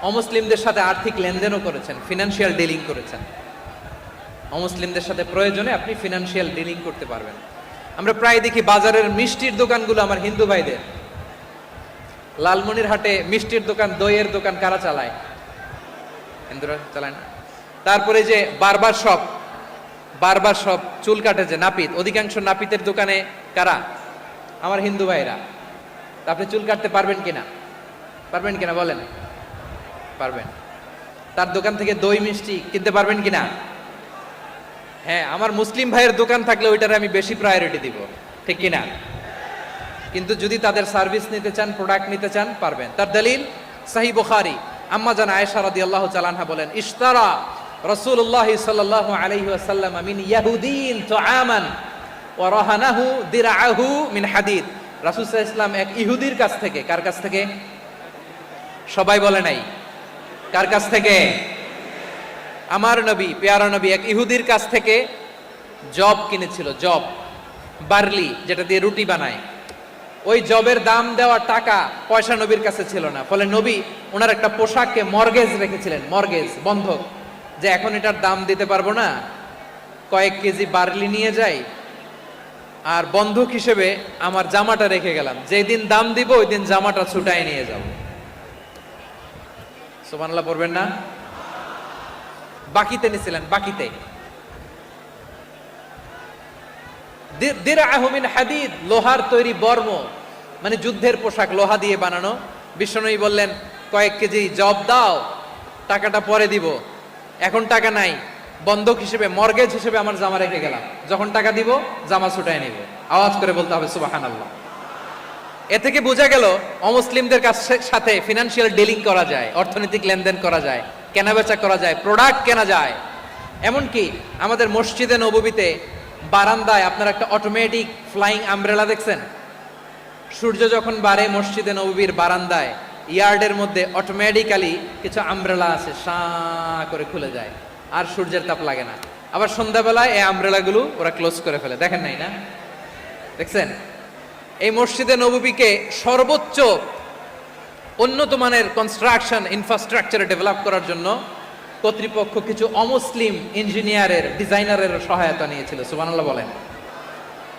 অমুসলিমদের সাথে আর্থিক লেনদেনও করেছেন, ফিনান্সিয়াল ডিলিং করেছেন। অমুসলিমদের সাথে প্রয়োজনে আপনি ফিনান্সিয়াল ডিলিং করতে পারবেন। আমরা প্রায় দেখি বাজারের মিষ্টির দোকানগুলো আমার হিন্দু ভাইদের। লালমনিরহাটে মিষ্টির দোকান, দইয়ের দোকান কারা চালায়? হিন্দুরা চালায় না। তারপরে যে বারবার শপ, চুল কাটে যে নাপিত, অধিকাংশ নাপিতের দোকানে কারা? আমার হিন্দু ভাইরা। আপনি চুল কাটতে পারবেন কিনা বলেন? পারবেন। তার দোকান থেকে দই মিষ্টি কিনতে পারবেন কিনা? হ্যাঁ, আমার মুসলিম ভাইয়ের দোকান থাকলে ওইটারে আমি বেশি প্রায়োরিটি দিব, ঠিক কিনা? কিন্তু যদি তাদের সার্ভিস নিতে চান, প্রোডাক্ট নিতে চান, পারবেন। তার দলিল সহিহ বুখারী, আম্মা জান আয়েশা রাদিয়াল্লাহু তাআলা আনহা বলেন, ইশতারা রাসূলুল্লাহ সাল্লাল্লাহু আলাইহি ওয়াসাল্লাম মিন ইয়াহুদিন তুআমান ওয়া রাহানাহু দিরআহু মিন হাদিদ। রাসূল সাল্লাল্লাহু আলাইহি ওয়াসাল্লাম এক ইহুদির কাছ থেকে, কার কাছ থেকে? সবাই বলে নাই, কার কাছ থেকে? আমার নবী, পেয়ারা নবী এক ইহুদির কাছ থেকে জব কিনেছিল। জব, বার্লি, যেটা দিয়ে রুটি বানায়। ওই জবের দাম দেওয়া টাকা পয়সা নবীর কাছে ছিল না। ফলে নবী ওনার একটা পোশাককে মর্গেজ রেখেছিলেন, মর্গেজ, বন্ধক, যে এখন এটার দাম দিতে পারবো না, কয়েক কেজি বার্লি নিয়ে যাই আর বন্ধক হিসেবে আমার জামাটা রেখে গেলাম, যেদিন দাম দিব ওই দিন জামাটা ছুটাই নিয়ে যাব। সুবহানাল্লাহ পড়বেন না? বাকিতে নিছিলেন, বাকিতে। দিরআহু মিন হাদিদ, লোহার তৈরি বর্ম, মানে যুদ্ধের পোশাক, লোহা দিয়ে বানানো। বিশ্বনবী বললেন, কয়েক কেজি জব দাও, টাকাটা পরে দিব, এখন টাকা নাই, বন্ধক হিসেবে, মর্গেজ হিসেবে আমার জামা রেখে গেলাম, যখন টাকা দিব জামা ছুটায় নিব। আওয়াজ করে বলতে হবে সুবহানাল্লাহ। এ থেকে বোঝা গেল অমুসলিমদের সাথে ফিনান্সিয়াল ডিলিং করা যায়, অর্থনৈতিক লেনদেন করা যায়, কেনাবেচা করা যায়, প্রোডাক্ট কেনা যায়। এমনকি আমাদের মসজিদে নববীতে বারান্দায় আপনারা একটা অটোমেটিক ফ্লাইং আমব্রেলা দেখছেন? সূর্য যখন বাড়ে মসজিদে নববীর বারান্দায়, ইয়ার্ডের মধ্যে অটোমেটিক্যালি কিছু আমব্রেলা আছে, সাঁ করে খুলে যায়, আর সূর্যের তাপ লাগে না। আবার সন্ধ্যাবেলায় এই আমব্রেলাগুলো ওরা ক্লোজ করে ফেলে, দেখেন নাই না? দেখছেন? এই মসজিদে নববীকে সর্বোচ্চ উন্নত মানের কনস্ট্রাকশন ইনফ্রাস্ট্রাকচারে ডেভেলপ করার জন্য কর্তৃপক্ষ কিছু অমুসলিম ইঞ্জিনিয়ারের, ডিজাইনারের সহায়তা নিয়েছিল। সুবহানাল্লাহ বলেন।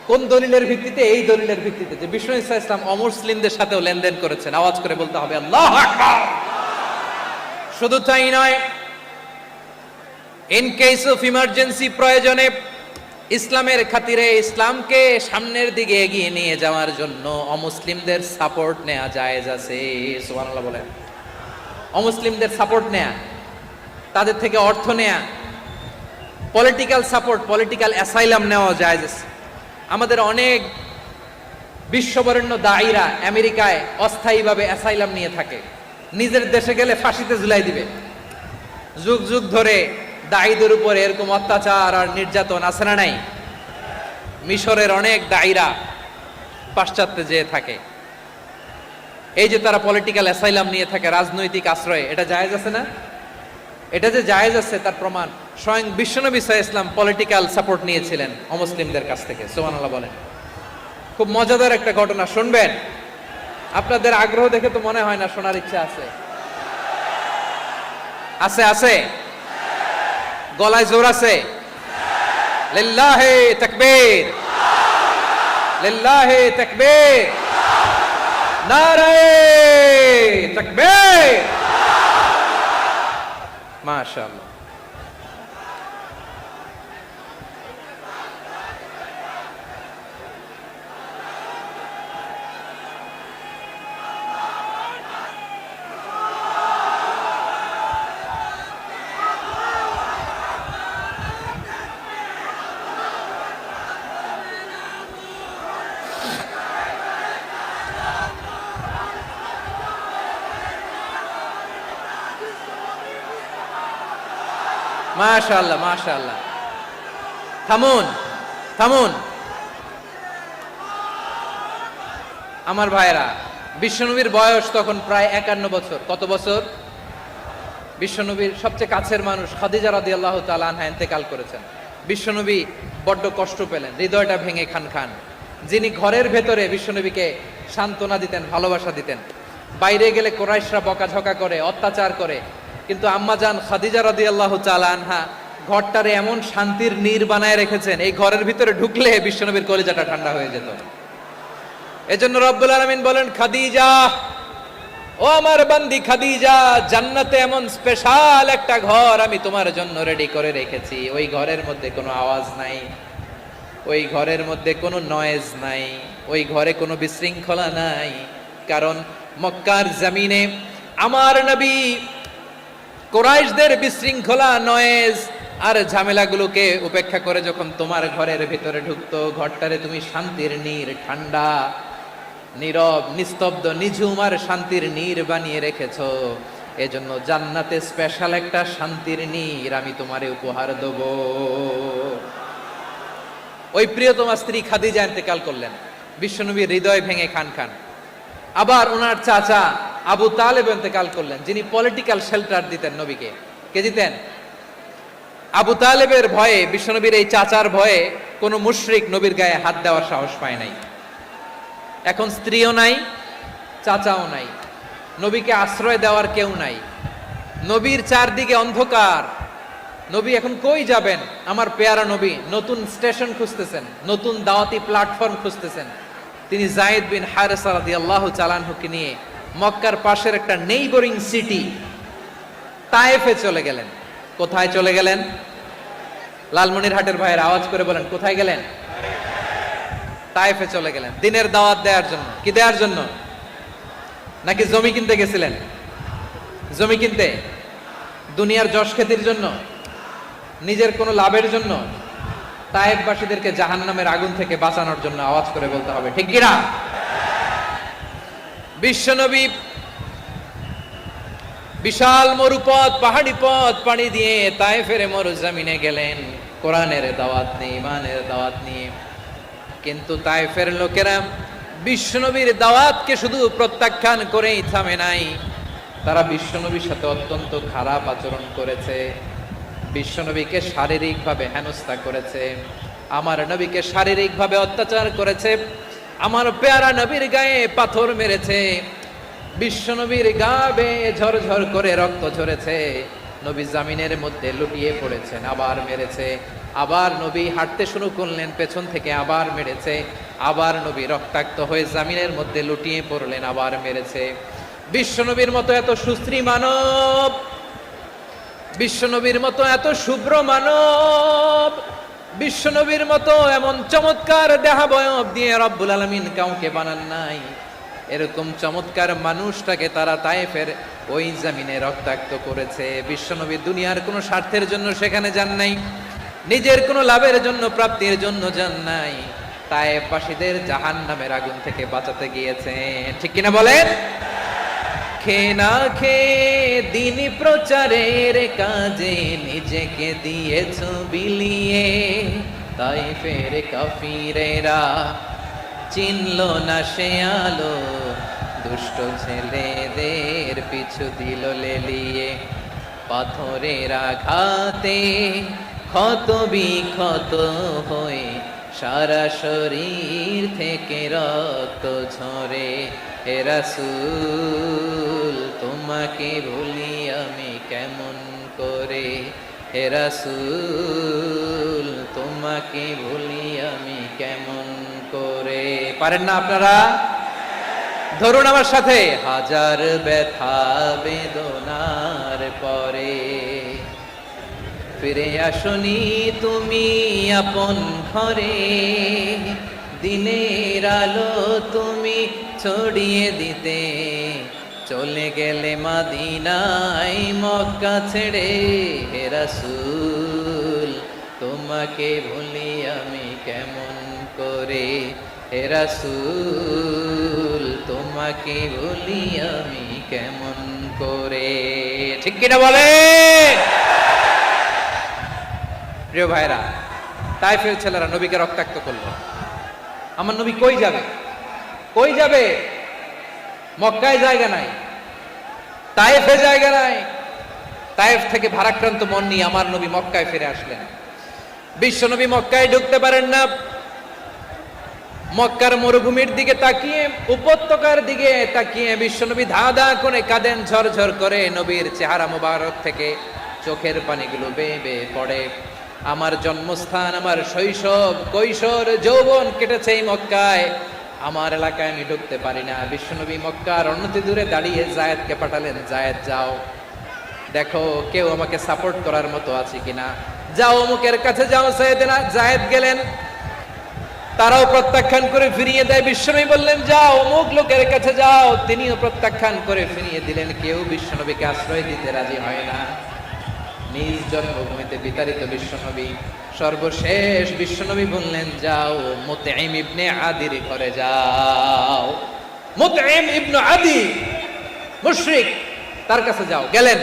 কোন দলিলের ভিত্তিতে? এই দলিলের ভিত্তিতে যে বিষ্ণু ঈসা ইসলাম অমুসলিমদের সাথেও লেনদেন করেছেন। আওয়াজ করে বলতে হবে আল্লাহু আকবার। শুধু তাই নয়, ইন কেস অফ ইমার্জেন্সি, প্রয়োজনে ইসলামের খাতিরে, ইসলামকে সামনের দিকে এগিয়ে নিয়ে যাওয়ার জন্য অমুসলিমদের সাপোর্ট নেওয়া জায়েজ আছে। সুবহানাল্লাহ বলেন। অমুসলিমদের সাপোর্ট নেয়া, তাদের থেকে অর্থ নেয়া, পলিটিক্যাল সাপোর্ট, পলিটিক্যাল অ্যাসাইলাম নেওয়া জায়েজ আছে। আমাদের অনেক বিশ্ববরেণ্য দায়ীরা আমেরিকায় অস্থায়ীভাবে অ্যাসাইলাম নিয়ে থাকে, নিজের দেশে গেলে ফাঁসিতে ঝুলাই দিবে। যুগ যুগ ধরে দায়ীদের উপর এরকম অত্যাচার আর নির্যাতন আছে না নাই? মিশরের অনেক দায়ীরা পাশ্চাত্যে যেয়ে থাকে। এই যে তারা পলিটিক্যাল অ্যাসাইলাম নিয়ে থাকে, রাজনৈতিক আশ্রয়, এটা জায়েজ আছে না? এটা যে জায়েজ আছে তার প্রমাণ স্বয়ং বিশ্বনবী সাল্লাল্লাহু আলাইহি ওয়াসাল্লাম পলিটিক্যাল সাপোর্ট নিয়েছিলেন অমুসলিমদের কাছ থেকে। সুবহানাল্লাহ বলেন। খুব মজাদার একটা ঘটনা, শুনবেন? আপনাদের আগ্রহ দেখে তো মনে হয় না শোনার ইচ্ছা আছে। আছে আছে? গলায় জোর আছে? লিল্লাহি তাকবীর, লিল্লাহি তাকবীর, নারায়ে তাকবীর। মাশাআল্লাহ। মাশাআল্লাহ, মাশাআল্লাহ। থামুন, থামুন আমার ভাইরা। বিশ্বনবীর বয়স তখন প্রায় 51 বছর। কত বছর? বিশ্বনবীর সবচেয়ে কাছের মানুষ খাদিজা রাদিয়াল্লাহু তাআলা আনহা ইন্তেকাল করেছেন। বিশ্বনবী বড্ড কষ্ট পেলেন, হৃদয়টা ভেঙে খান খান। যিনি ঘরের ভেতরে বিশ্বনবীকে সান্ত্বনা দিতেন, ভালোবাসা দিতেন, বাইরে গেলে কোরাইশরা বকাঝকা করে, অত্যাচার করে, কিন্তু আম্মাজান খাদিজা রাদিয়াল্লাহু তাআলা আনহা ঘরটারে এমন শান্তির নীড় বানায় রেখেছেন, এই ঘরের ভিতরে ঢুকলে বিশ্বনবীর কলিজাটা ঠান্ডা হয়ে যেত। এজন্য রব্বুল আলামিন বলেন, খাদিজা, ও আমার বান্দি খাদিজা, জান্নাতে এমন স্পেশাল একটা ঘর আমি তোমার জন্য রেডি করে রেখেছি। ওই ঘরের মধ্যে কোনো আওয়াজ নাই, ওই ঘরের মধ্যে কোনো নয়েজ নাই, ওই ঘরে কোনো বিশৃঙ্খলা নাই। কারণ মক্কার জমিনে আমার নবী কুরাইশদের বিশৃঙ্খলা, নয়েজ আর ঝামেলাগুলোকে উপেক্ষা করে যখন তোমার ঘরের ভিতরে ঢুকতো, ঘরটারে তুমি শান্তির নীড়, ঠান্ডা, নীরব, নিস্তব্ধ, নিঝুম আর শান্তির নীড় বানিয়ে রেখেছো। এজন্য জান্নাতে স্পেশাল একটা শান্তির নীড় আমি তোমারে উপহার দেব। ওই প্রিয়তমা স্ত্রী খাদিজা ইন্তেকাল করলেন, বিশ্বনবীর হৃদয় ভেঙে খান খান। আবার ওনার চাচা আবু তালেব ইন্তেকাল করলেন, যিনি পলিটিক্যাল শেল্টার দিতেন নবীকে। কে দিতেন? আবু তালেবের ভয়ে, বিশ্বনবীর এই চাচার ভয়ে কোনো মুশরিক নবীর গায়ে হাত দেওয়ার সাহস পায় নাই। এখন স্ত্রীও নাই, চাচাও নাই, নবীকে আশ্রয় দেওয়ার কেউ নাই, নবীর চারদিকে অন্ধকার। নবী এখন কই যাবেন? আমার পেয়ারা নবী নতুন স্টেশন খুঁজতেছেন, নতুন দাওয়াতি প্ল্যাটফর্ম খুঁজতেছেন। তিনি যায়েদ বিন হারেসা রাদিয়াল্লাহু তাআলা আনহুকে নিয়ে মক্কার পাশের একটা নেইবরিং সিটি তায়েফে চলে গেলেন। কোথায় চলে গেলেন? লালমনিরহাটের ভাইয়ের আওয়াজ করে বলেন, কোথায় গেলেন? তায়েফে চলে গেলেন দিনের দাওয়াত দেওয়ার জন্য। কি দেওয়ার জন্য? নাকি জমি কিনতে গেছিলেন? জমি কিনতে? দুনিয়ার যশ খ্যাতির জন্য? নিজের কোনো লাভের জন্য? তায়েফবাসীদেরকে জাহান্নামের আগুন থেকে বাঁচানোর জন্য। আওয়াজ করে বলতে হবে, ঠিক কিনা? বিশ্বনবী বিশাল মরুপথ, পাহাড়ি পথ পাড়ি দিয়ে তায়েফের মরুজমিনে গেলেন কোরআনের দাওয়াত নিয়ে, ইমানের দাওয়াত নিয়ে। কিন্তু তায়েফের লোকেরা বিশ্বনবীর দাওয়াতকে শুধু প্রত্যাখ্যান করেই থামে নাই, তারা বিশ্বনবীর সাথে অত্যন্ত খারাপ আচরণ করেছে। বিশ্বনবীকে শারীরিকভাবে হেনস্থা করেছে, আমার নবীকে শারীরিকভাবে অত্যাচার করেছে, আমার পেয়ারা নবীর গায়ে পাথর মেরেছে, বিশ্বনবীর গা বেয়ে ঝরঝর করে রক্ত ঝরেছে, নবী জামিনের মধ্যে লুটিয়ে পড়েছেন, আবার মেরেছে, আবার নবী হাঁটতে শুরু করলেন, পেছন থেকে আবার মেরেছে, আবার নবী রক্তাক্ত হয়ে জামিনের মধ্যে লুটিয়ে পড়লেন, আবার মেরেছে। বিশ্বনবীর মতো এত সুশ্রী মানব, বিশ্বনবীর মতো এত শুভ্র মানব, বিশ্বনবীর মতো এমন চমৎকার দেহাবয়ব দিয়ে রব্বুল আলামিন কাউকে বানান নাই। এরকম চমৎকার মানুষটাকে তারা তায়েফের ওই জমিনে রক্তাক্ত করেছে। বিশ্বনবী দুনিয়ার কোনো স্বার্থের জন্য সেখানে যান নাই, নিজের কোনো লাভের জন্য, প্রাপ্তির জন্য যান নাই, তায়েফবাসীদের জাহান্নামের আগুন থেকে বাঁচাতে গিয়েছেন। ঠিক কিনা বলেন? খেয়ে না খেয়ে দিন প্রচারের কাজে নিজেকে দিয়েছ বিলিয়ে, তায়েফের কাফিরেরা চিনল না সে আলো, দুষ্ট ছেলেদের পিছু দিল লেলিয়ে, পাথরের আঘাতে ক্ষত বিক্ষত হয়ে সারা শরীর থেকে রক্ত ঝরে। হে রাসূল তোমাকে ভুলি আমি কেমন করে, হে রাসূল তোমাকে ভুলি আমি কেমন করে। পারেন না আপনারা? ধরুন আমার সাথে, হাজার ব্যথা বেদনার পরে ফিরে আসনি তুমি আপন ঘরে, দিনের আলো তুমি ছড়িয়ে দিতে, চলে গেলে মদিনায় মক্কা ছেড়ে। হে রাসূল তোমাকে ভুলি আমি কেমন করে, হে রাসূল তোমাকে ভুলি আমি কেমন করে। ঠিক কিনা বলে? প্রিয় ভাইরা, তায়েফের ছেলেরা নবীকে রক্তাক্ত করলো। আমার নবী কই যাবে? কই যাবে? মক্কায় জায়গা নাই, তায়েফে জায়গা নাই। তায়েফ থেকে ভারাক্রান্ত মন নিয়ে আমার নবী মক্কায় ফিরে আসলেন। বিশ্ব নবী মক্কায় ঢুকতে পারেন না, মক্কার মরুভূমির দিকে তাকিয়ে, উপত্যকার দিকে তাকিয়ে বিশ্বনবী ধা ধা করে কাঁদেন, ঝরঝর করে নবীর চেহারা মোবারক থেকে চোখের পানিগুলো বেয়ে বেয়ে পড়ে। আমার জন্মস্থান, আমার শৈশব, কৈশোর, যৌবন কেটেছে এই মক্কায়, আমার এলাকায় আমি ঢুকতে পারি না। বিশ্বনবী মক্কার অনতি দূরে দাঁড়িয়ে জায়েদকে পাঠালেন, জায়েদ যাও দেখো কেউ আমাকে সাপোর্ট করার মতো আছে কিনা, যাও অমুকের কাছে যাও। সাইয়েদনা জায়েদ গেলেন, তারাও প্রত্যাখ্যান করে ফিরিয়ে দেয়। বিশ্বনবী বললেন যাও অমুক লোকের কাছে যাও, তিনিও প্রত্যাখ্যান করে ফিরিয়ে দিলেন। কেউ বিশ্বনবীকে আশ্রয় দিতে রাজি হয় না। নিজ জন্মভূমিতে বিতাড়িত বিশ্বনবী, সর্বশেষ বিশ্বনবী বললেন যাও মুতঈম ইবনে আদির ঘরে যাও। মুতঈম ইবনে আদি মুশরিক, তার কাছে যাও। গেলেন,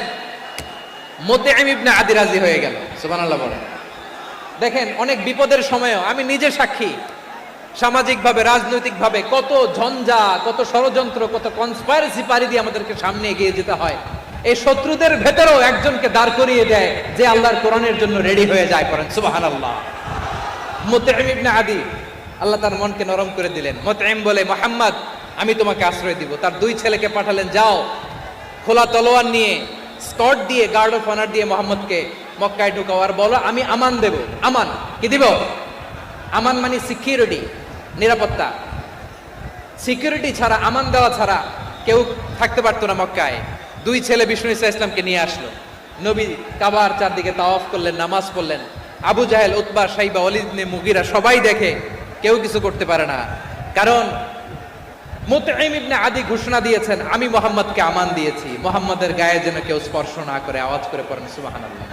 মুতঈম ইবনে আদি রাজি হয়ে গেল। সুবহানাল্লাহ বলেন। দেখেন অনেক বিপদের সময়ও আমি নিজে সাক্ষী, সামাজিকভাবে রাজনৈতিকভাবে কত ঝঞ্ঝা, কত ষড়যন্ত্র, কত কনস্পাইরেসি পাড়ি দিয়ে আমাদেরকে সামনে এগিয়ে যেতে হয়। এই শত্রুদের ভেতরেও একজনকে দাঁড় করিয়ে দেয় যে আল্লাহর কোরআনের জন্য রেডি হয়ে যায়। পড়েন সুবহানাল্লাহ। মুতঈম ইবনে আদি, আল্লাহ তার মনকে নরম করে দিলেন। মুতঈম বলে মুহাম্মদ আমি তোমাকে আশ্রয় দিব। তার দুই ছেলেকে পাঠালেন, যাও খোলা তলোয়ার নিয়ে, স্কট দিয়ে, গার্ড অফ অনার দিয়ে মোহাম্মদকে মক্কায় ঢুকাও, আর বলো আমি আমান দেব। আমান কি দিব? আমান মানে সিকিউরিটি, নিরাপত্তা। সিকিউরিটি ছাড়া, আমান দেওয়া ছাড়া কেউ থাকতে পারতো না মক্কায়। দুই ছেলে বিষ্ণু ইসা ইসলামকে নিয়ে আসলো। নবী কাবার চারদিকে তাওয়াফ করলেন, নামাজ পড়লেন। আবু জাহেল, উতবা, শাইবা, ওয়ালিদ ইবনে মুগীরা সবাই দেখে, কেউ কিছু করতে পারে না। কারণ মুতঈম ইবনে আদি ঘোষণা দিয়েছেন আমি মুহাম্মদকে আমান দিয়েছি, মুহাম্মদের গায়ে যেন কেউ স্পর্শ না করে। আওয়াজ করে পড়েন সুবহানাল্লাহ।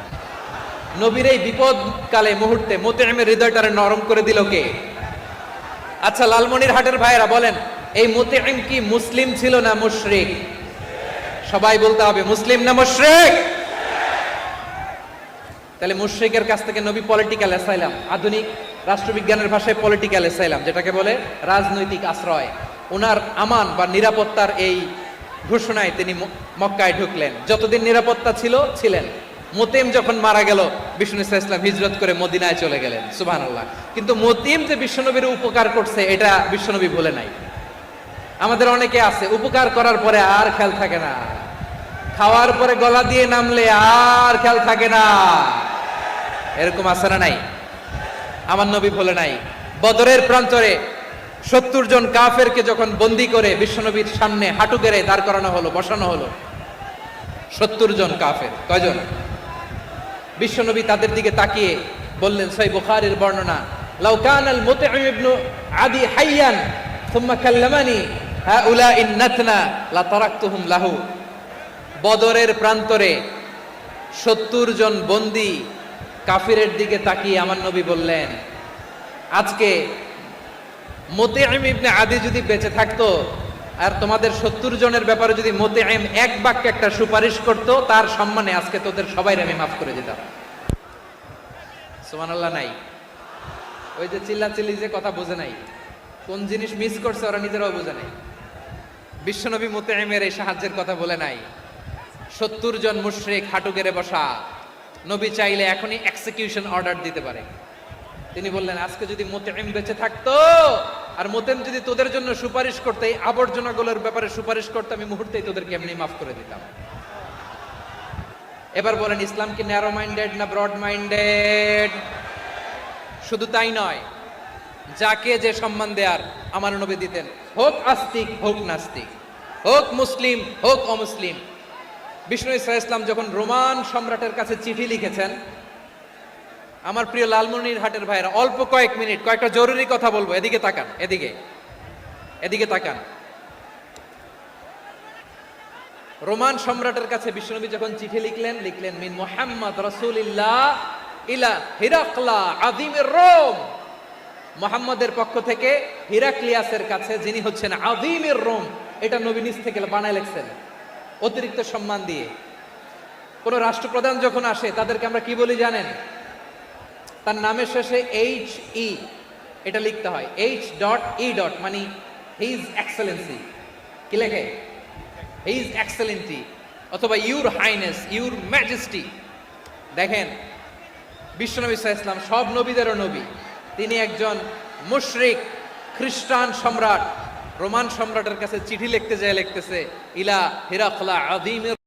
নবীর এই বিপদকালে মুহূর্তে মুতঈমের হৃদয়টারে নরম করে দিল কে? আচ্ছা লালমনিরহাটের ভাইয়েরা বলেন, এই মুতঈম কি মুসলিম ছিল না মুশরিক? সবাই বলতে হবে মুসলিম না মুশরিক? তাহলে মুশরিকের কাছ থেকে নবী পলিটিক্যাল অ্যাসাইলাম, আধুনিক রাষ্ট্রবিজ্ঞানের ভাষায় পলিটিক্যাল অ্যাসাইলাম, যেটাকে বলে রাজনৈতিক আশ্রয়, ওনার আমান বা নিরাপত্তার এই ঘোষণায় তিনি মক্কায় ঢুকলেন। যতদিন নিরাপত্তা ছিল ছিলেন। মুতঈম যখন মারা গেল, বিষ্ণু ইসা ইসলাম হিজরত করে মদিনায় চলে গেলেন। সুবহানাল্লাহ। কিন্তু মুতঈম যে বিশ্বনবীর উপকার করছে এটা বিশ্বনবী ভুলে নাই। আমাদের অনেকে আছে উপকার করার পরে আর খেয়াল থাকে না, খাওয়ার পরে গলা দিয়ে নামলে আর খেয়াল থাকে না। এরকম আছে না নাই? আমার নবী ভুলে নাই। বদরের প্রান্তরে 70 জন কাফেরকে যখন বন্দী করে বিশ্বনবীর সামনে হাঁটু গেড়ে দাঁড় করানো হলো, বসানো হলো, 70 জন কাফের। কয়জন? বিশ্বনবী তাদের দিকে তাকিয়ে বললেন, সহিহ বুখারীর বর্ণনা, লাউ কানাল মুতঈম ইবনে আদি হাইয়ান সুম্মা কাল্লামানি হাউলাই নাতনা লা তারাকতুহুম লাহু। বদরের প্রান্তরে 70 জন বন্দী কাফিরের দিকে তাকিয়ে আমার নবী বললেন, আজকে মুতঈম ইবনে আদি যদি বেঁচে থাকতো আর তোমাদের 70 জনের ব্যাপারে যদি মুতঈম এক বাক্যে একটা সুপারিশ করতো, তার সম্মানে আজকে তোদের সবাইকে আমি মাফ করে দিতাম। সুবহানাল্লাহ নাই? ওই যে চিল্লাচিল্লি যে কথা বুঝে নাই, কোন জিনিস মিস করছে ওরা নিজেরাও বুঝে নাই। বিশ্বনবী মুতঈমের এই সাহায্যের কথা বলে নাই। 70 জন মুশরিক হাঁটু গেড়ে বসা, নবী চাইলে এখনই এক্সিকিউশন অর্ডার দিতে পারে। তিনি বললেন, আজকে যদি মুতঈম বেঁচে থাকতো আর মুতঈম যদি তোদের জন্য সুপারিশ করতে, এই আবর্জনাগুলোর ব্যাপারে সুপারিশ করতে, আমি মুহূর্তেই তোদেরকে এমনি মাফ করে দিতাম। এবার বলেন, ইসলাম কি ন্যারো মাইন্ডেড না ব্রড মাইন্ডেড? শুধু তাই নয়, যাকে যে সম্মান দেয়ার আমার নবী দিতেন, হোক আস্তিক হোক নাস্তিক, হোক মুসলিম হোক অমুসলিম। বিষ্ণু ইসা ইসলাম যখন রোমান সম্রাটের কাছে চিঠি লিখেছেন, আমার প্রিয় লালমনিরহাটের ভাইরা, অল্প কয়েক মিনিট কয়েকটা জরুরি কথা বলবো। এদিকে তাকান, এদিকে তাকান। রোমান সম্রাটের কাছে বিশ্বনবী যখন চিঠি লিখলেন মিন মুহাম্মদ রাসূলিল্লাহ ইলা হিরাকলা আযীমির রোম, মুহাম্মদের পক্ষ থেকে হিরাক্লিয়াসের কাছে, যিনি হচ্ছেন আযীমির রোম। এটা নবী নিজ থেকে বানায় লিখছেন, অতিরিক্ত সম্মান দিয়ে। কোন রাষ্ট্রপ্রধান যখন আসে তাদেরকে আমরা কি বলি জানেন? তার নামের শেষে HE এটা লিখতে হয়, H.E. মানে হিজ এক্সেলেন্সি। কি লেখে? হিজ এক্সেলেন্সি অথবা ইউর হাইনেস, ইউর ম্যাজেস্টি। দেখেন বিশ্বনবী সাল্লাল্লাহু আলাইহি ওয়াসাল্লাম সব নবীদেরও নবী, তিনি একজন মুশরিক খ্রিস্টান সম্রাট রোমান সম্রাটের কাছে চিঠি লিখতে যায় লিখতেছে ইলা হিরাকলা আযীমের